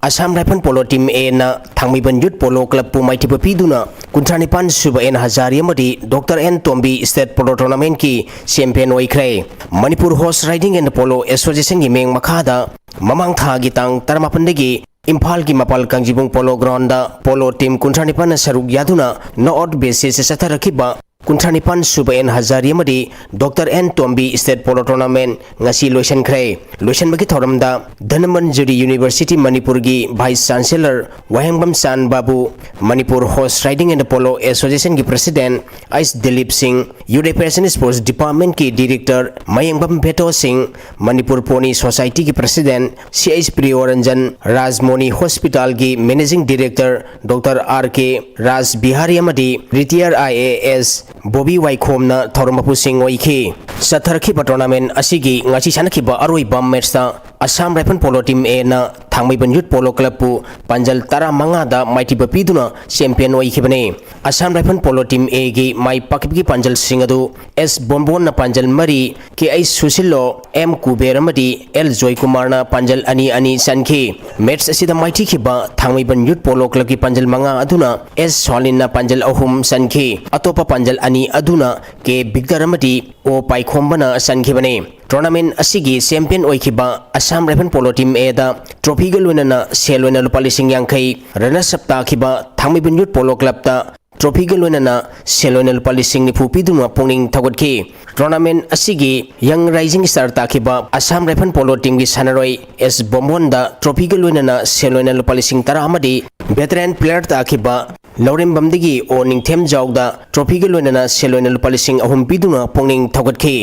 Assam Rifle Polo Team A na Thangmiban Youth Polo Club pu maiti piduna kuntranipan suba N Hazari amadi Dr. N Tombi State Polo Tournament ki champion oikre Manipur Horse Riding and Polo Association gi meng makhada mamang tha gi tang tarmapandagi Imphal ki mapal kangjibung polo ground da polo team kuntranipan saruk yaduna no out basis satarakiba kuntranipan suba N Hazari amadi Dr. N Tombi State Polo Tournament ngasi loisan bagi thoramda Dhanmanjuri University Manipur gi Vice Chancellor Wahengbam San Babu Manipur Horse Riding and Polo Association gi President Ais Dilip Singh Youth Affairs Sports Department ki Director Mayengbam Beto Singh Manipur Pony Society ki President CH Priyoranjan Rajmoni Hospital gi Managing Director Dr. R.K. Raj Bihari amadi Retired IAS Bobby Waikhom na Thormapu Singh oiki Satharki tournament asigi ngasi sanakiba aroi bam match da Assam Rifle Polo Team A na Thangmiban Youth Polo Club pu Panjal Tara Manga da maiti bapiduna champion oikibane Assam Rifle Polo Team A gi mai pakibgi Panjal Singadu S Bonbon na Panjal Mari KI Susillo M Kuber amadi L Joy Kumar na Panjal ani sanki match asida maiti kiba Thangmiban Youth Polo Club ki Panjal Manga aduna S Solin na Panjal ahum sanki atopa Panjal ani aduna ke Bigdar amadi O Paikhombana sankibane tournament asigi champion oikiba Assam Rifle Polo Team A da trophy galwena selwena lupali sing yangkai rana sapta kiba Thangmiban Youth Polo Club da trophy galwena selwena lupali sing ni phupiduma pongning thagotki tournament asigi young rising star takiba Assam Rifle Polo Team gi sanaroi S Bombon da trophy galwena selwena lupali sing tara amadi veteran player takiba Lauren Bamdigi o Ningthem Jawda trophy galwena selwena lupali sing ahum piduna pongning thagotki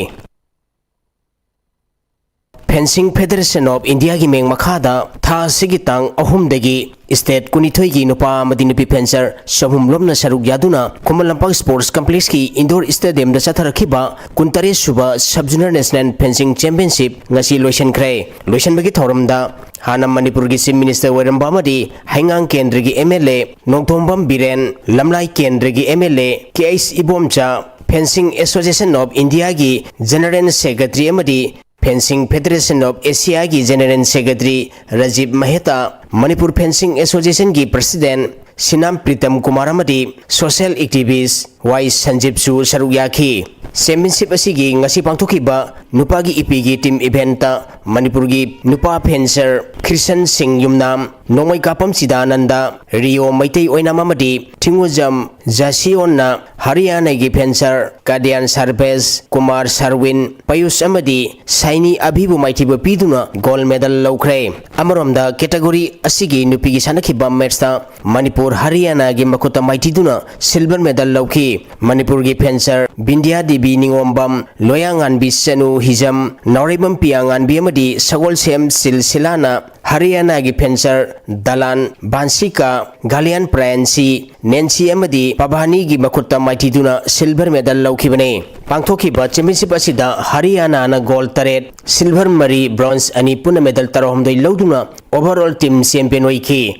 Fencing Federation of India gi meng makhada tha sigitang ahum dagi state kunithoi gi nupa amadi nupi fencer samhum lomna saruk yaduna Kumalampak Sports Complex ki indoor stadium da satharakhiba kuntare suba sub junior national fencing championship ngasi loisan bagi thoramda Hana Manipur gi Chief Minister Wairamba amadi Haingang Kendra gi MLA Nongthombam Biren Lamlai Kendra gi MLA KS Ibomcha Fencing Association of India gi General Secretary amadi Fencing Federation of Asia ki General Secretary Rajiv Maheta Manipur Fencing Association ki President Sinam Pritam Kumar amadi social activist Y Sanjib su saruk yaki championship asigi ngasi pangthokiba nupagi ipigi team event Manipur gi nupa fencer Christian Singh Yumnam nongmai kapam sidananda Rio Maitai oinam amadi Tingujam Jasionna Haryana gi fencer Kadian Sarpes Kumar Sarwin Payus amadi Saini Abhibu Maitiba piduna gold medal lawkhre amaromda category asigi nupigi sanakhiba match ta Manipur Haryana gi makuta maitiduna silver medal lawki Manipur gi fencer Bindia Devi Ningombam Loyangan Bisanu Hijam Nauribam Piangan Biamadi Sagol Sem Silsilana Haryana gi fencer Dalan Bansika Galian Pransi Nancy amadi Pabhani gi makuta maitiduna silver medal lawkhibane pangthokiba championship asida Haryana na gold 3 silver mari bronze ani puna medal tarahumdoi lawduna overall team champion oiki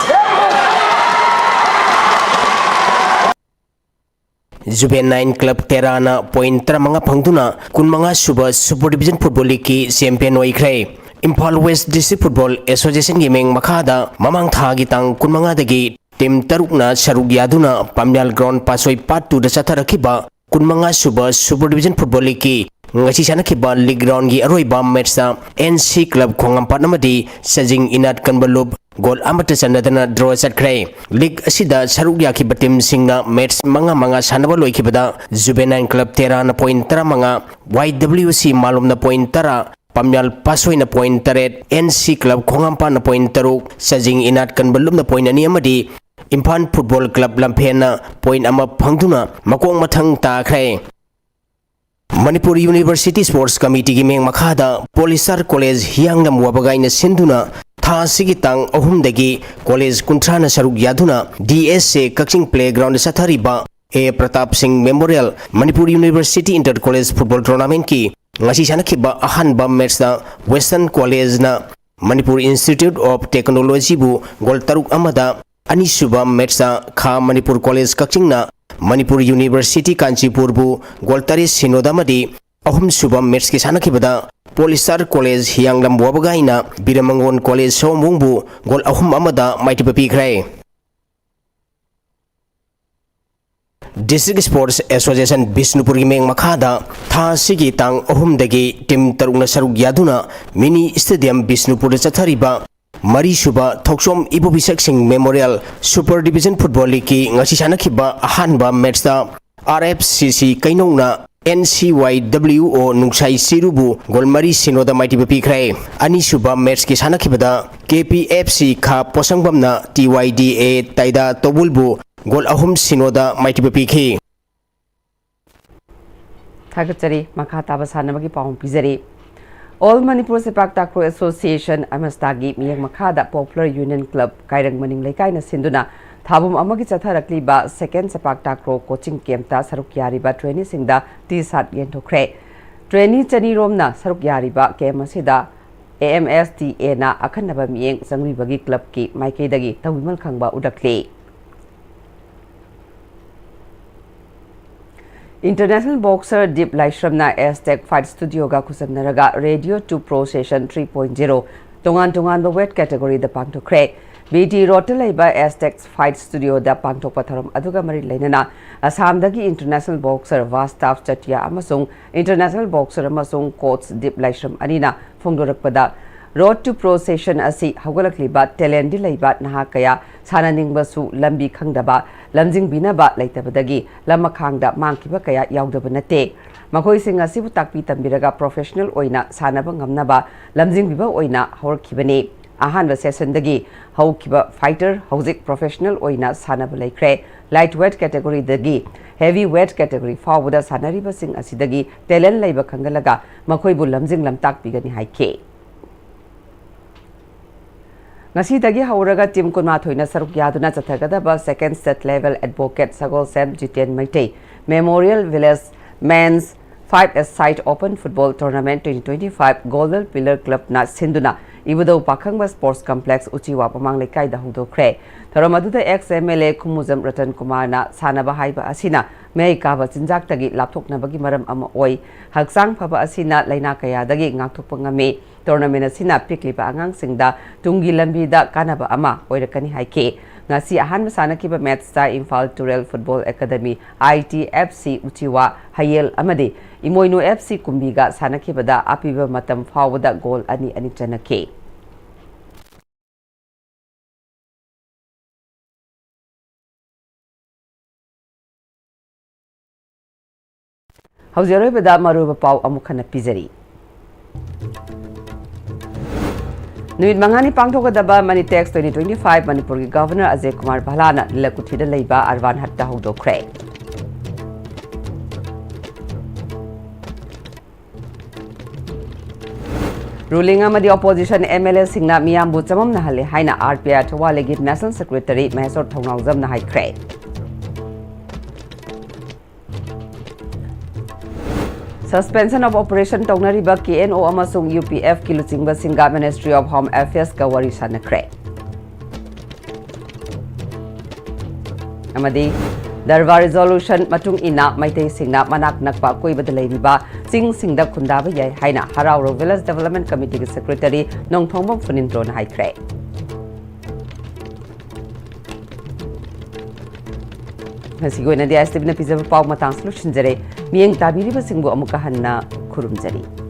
Juvenile Club Terana point 3 phangduna kunmanga suba Super Division Football League ki champion oikhre Imphal West District Football Association gi meng makhada mamang tha gi tang kunmanga dagi team tarukna saruk yaduna Pamyal Ground Pasoi Part 2 da chatharakhiba kunmanga suba Super Division Football League ki ngasi sanakhiba league round gi aroiba match ta NC Club Khongampad namadi Sajing Inat Kanbalub goal amata sanadana draw chatkre league asida saruk yakhiba team singna match manga sanaba loikhibada Juvenile Club Terana point 3 YWC Malum na point 3 Pamyal Pasoi na point 3 NC Club Khongampa na point 3 Sajing Inat Kanbalub na point 2 amadi Imphal Football Club Lampen na point ama phangduna makong mathang takhre Manipur University Sports Committee gi meng makhada Polisar College Hianglam wabagai na sinduna tha sigi tang ahumdagi college kuntrana saruk yaduna DSA Kakching Playground sathariba A Pratap Singh Memorial Manipur University Inter College Football Tournament ki ngasi sanakhiba ahanba match na Western College na Manipur Institute of Technology bu gol taruk amada anisuba match na Kha Manipur College Kakching na Manipur University Kanchipur bu gol tari sinodamadi ahum suba match ki sanakibada Polisar College Hianglam Wabagai na Biramangon College Somungbu gol ahum amada maitiba pikre District Sports Association Bisnupur gi meng makhada tha sigi tang ahum dagi team tarukna saruk yaduna mini stadium Bisnupur chathariba Mari Suba Thoksom Ibobisak Singh Memorial Super Division Football League ki ngasi sanakhiba ahanba match ta RFCC Kainongna NCYWO Nungsai Sirubu Golmari Sinoda Maitiba Pikre Ani Suba match ki sanakibada KPFC Kha Posangbamna TYDA Taida Tobulbu Gol ahum Sinoda Maitiba Pikhi Thagachari makha taba sanabagi paum pizari All Manipur Sepak Takraw Association Amastagi Miyang Makhada Popular Union Club Kairang Maning Laikai na sinduna Thabum amagi chatharakliba second Sepak Takraw coaching camp ta saruk yariba trainee singda T-shirt yenthokre trainee chani romna saruk yariba camp asida Pm-Istv na akhanaba miyeng sangribagi club ki maikaidagi tawimal khangba udakle International boxer Deep Laishramna Aztec Fight Studio ga kusamnaraga Radio 2 Pro Session 3.0 tongan weight category da pangthokre BT Rotalaiba Aztec Fight Studio da pangthokpa tharam aduga mari leinana Assamdagi international boxer Vastav Chatia amasung international boxer amasung coach Deep Laishram anina phongdorakpada Road to Pro Session asi haugalakliba talent laiba naha kaya sananingbasu lambi khangdaba lamjing binaba laitabadagi lamakhangda mangkiba kaya yaudaba nate makoi sing asibu takpi tambiraga professional oina sanaba ngamnaba lamjing biba oina horkibani ahanba session dagi haukiba fighter hauzik professional oina sanaba laikre lightweight category dagi heavyweight category fawda sanariba sing asidagi talent laiba khangalaga makoi bu lamjing lamtak bigani haike Nasidagi hauraga team kunmathoina saruk yaduna chathagadaba second state level advocate Sagol Sam Jiten Maitei Memorial Village Men's 5-a-side Open Football Tournament 2025 Golden Pillar Club na sinduna Ibudo Pakhangba Sports Complex Uchiwa Pamang Lekai da hudokre Tharamaduda ex-MLA Kumuzam Ratan Kumar na sanaba haiba asina mei kaba chinjak tagi lapthoknabagi maram ama oi haksang phaba asina laina kaya dagi ngakthokpa ngame tournament asina pikliba angang singda tungi lambi da kanaba ama oirakani haike ngasi ahan masana kiba matchta Imphal Turel Football Academy ITFC Uchiwa Hayel amadi Imoinu FC Kumbiga sana kibada apiba matam fawada goal ani chanake. Hauziroi bada maruba pau amukhana pizari. Nuit mangani pangthokadaba Manitex 2025 Manipuri Governor Ajay Kumar Bhalana nilakuthida leiba arwan hatta hogdokre. Ruling amadi opposition MLA singna miyambu chamam nahale haina RPI Thawalegi National Secretary Mahesor Thongnawjam na haikre. Suspension of operation Tongnariba KNO amasung UPF Kiluchingba Singa Ministry of Home Affairs ka wari sanakre. Amadi Darwa resolution matung ina maitei singna manak nakpa koi badalai riba singda khundaba yai haina Harauro Village Development Committee Secretary Nongthongbam Funintro na haikre. Hasigo na dia STV na pizza pau matang solution jare miyeng tabiri basingbu amuka hanna khurumjari.